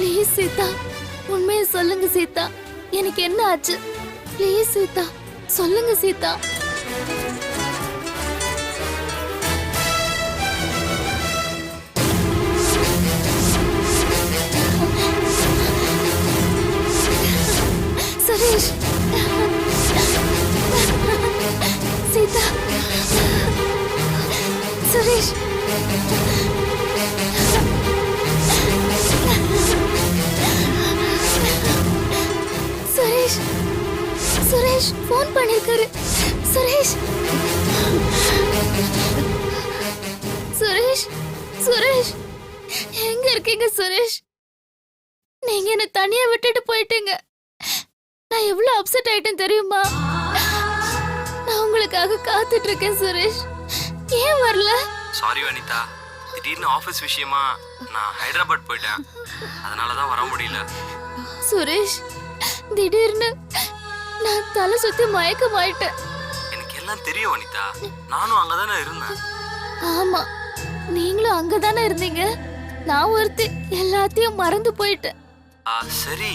Please Sita, உண்மையை சொல்லுங்க சீதா. எனக்கு என்ன ஆச்சு? ப்ளீஸ் சீதா, சொல்லுங்க சீதா. சுரேஷ், சீதா, சுரேஷ், சுரேஷ், சுரேஷ் போன் பண்ணிருக்காரு. சுரேஷ், சுரேஷ், சுரேஷ் எங்க இருக்கீங்க சுரேஷ்? நீங்க என்ன தனியா விட்டுட்டு போயிட்டீங்க. நான் எவ்வளவு அப்செட் ஆயிட்டேன் தெரியுமா? நான் உங்களுக்காக காத்துட்டு இருக்கேன் சுரேஷ். ஏன் வரல? சாரி வனிதா, திடீர்னு ஆபீஸ் விஷயமா நான் ஹைதராபாத் போயிட்டேன். அதனாலதான் வர முடியல. சுரேஷ், திடீர்னு நான் தலை சுத்தி மயக்கமாயிட்டேன். எனக்கு எல்லாம் தெரியும் வனிதா, நானும் அங்கதானே இருந்தேன். ஆமா, நீங்களும் அங்கதானே இருந்தீங்க. நான் ஒருத்தி எல்லாத்தையும் மறந்து போயிட்டேன். சரி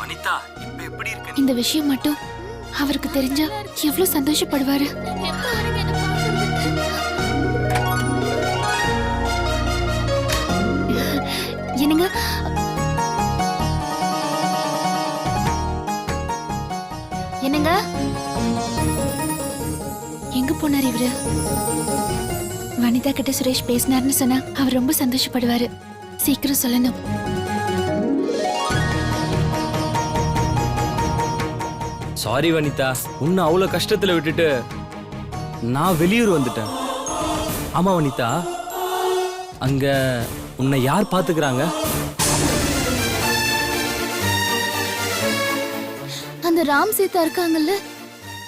வனிதா, இப்ப எப்படி இருக்கு? இந்த விஷயம் மட்டும் அவருக்கு தெரிஞ்சா எவ்வளவு சந்தோஷப்படுவாரு. என்னங்க, என்னங்க, எங்க போனார் இவரு? வனிதா கிட்ட சுரேஷ் பேசினார்னு சொன்னா அவர் ரொம்ப சந்தோஷப்படுவாரு. சீக்கிரம் சொல்லணும். சாரி வனிதா, உன்னை அவ்வளவு கஷ்டத்துல விட்டுட்டு நான் வெளியூர் வந்துட்டேன். ஆமா வனிதா, அங்க உன்னை யார் பாத்துக்கிறாங்க? அந்த ராம் சீதா இருக்காங்கல்ல,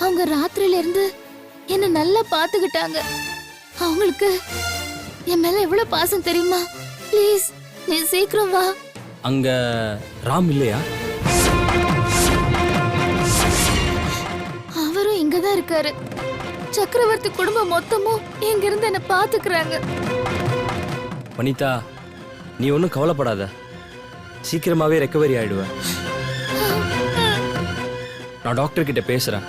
அவங்க ராத்திரில இருந்து என்ன நல்லா பாத்துக்கிட்டாங்க. அவங்களுக்கு என் மேல எவ்வளவு பாசம் தெரியுமா? ப்ளீஸ் நீ சீக்கிரம் வா. அங்க ராம் இல்லையா? அவரும் இங்கதான் இருக்காரு. சக்கரவர்த்தி குடும்பம் மொத்தமும் இங்க இருந்து என்ன பாத்துக்கிறாங்க. வனிதா, நீ ஒன்றும் கவலைப்படாத, சீக்கிரமாவே ரெக்கவரி ஆயிடுவ. நான் டாக்டர் கிட்ட பேசுறேன்.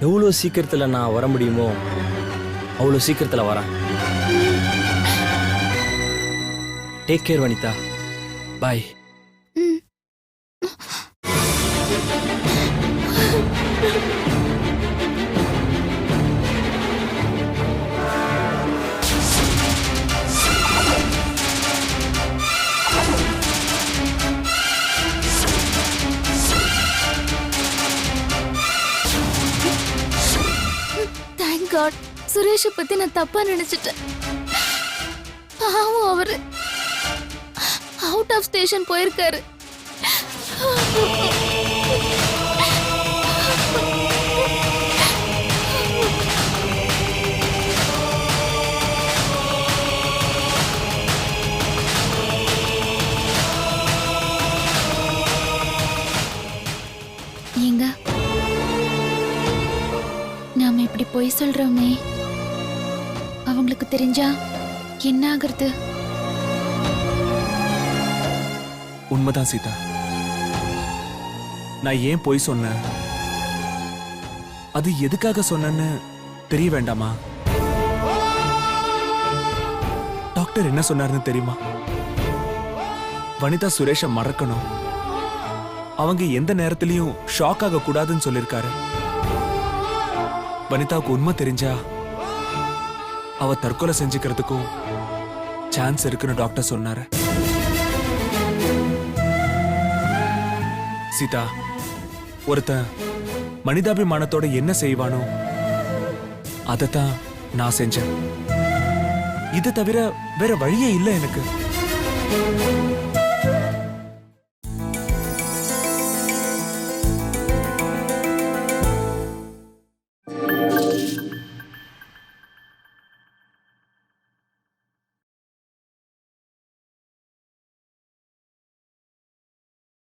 எவ்வளோ சீக்கிரத்தில் நான் வர முடியுமோ அவ்வளோ சீக்கிரத்தில் வரேன். டேக் கேர் வனிதா, பாய். தேங்க் காட், சுரேஷை பத்தி நான் தப்பா நினைச்சிட்டேன். பாவம், அவரு அவுட் ஆஃப் ஸ்டேஷன் போயிருக்காரு. ஏங்க, நாம இப்படி பொய் சொல்றோமே, அவங்களுக்கு தெரிஞ்சா என்ன ஆகுறது? உண்மைதான் சீதா, நான் ஏன் பொய் சொன்னேன், அது எதுக்காக சொன்னேன்னு தெரிய வேண்டாமா? டாக்டர் என்ன சொன்னாருன்னு தெரியுமா? வனிதா சுரேஷை மறக்கணும், அவங்க எந்த நேரத்திலையும் ஷாக் ஆக கூடாதுன்னு சொல்லிருக்காரு. வனிதாவுக்கு உண்மை தெரிஞ்சா அவ தற்கொலை செஞ்சுக்கிறதுக்கும் சான்ஸ் இருக்குன்னு டாக்டர் சொன்னாரு. சீதா, ஒருத்தன் மனிதாபிமானத்தோட என்ன செய்வானோ அதத்தான் நான் செஞ்சேன். இது தவிர வேற வழியே இல்லை எனக்கு.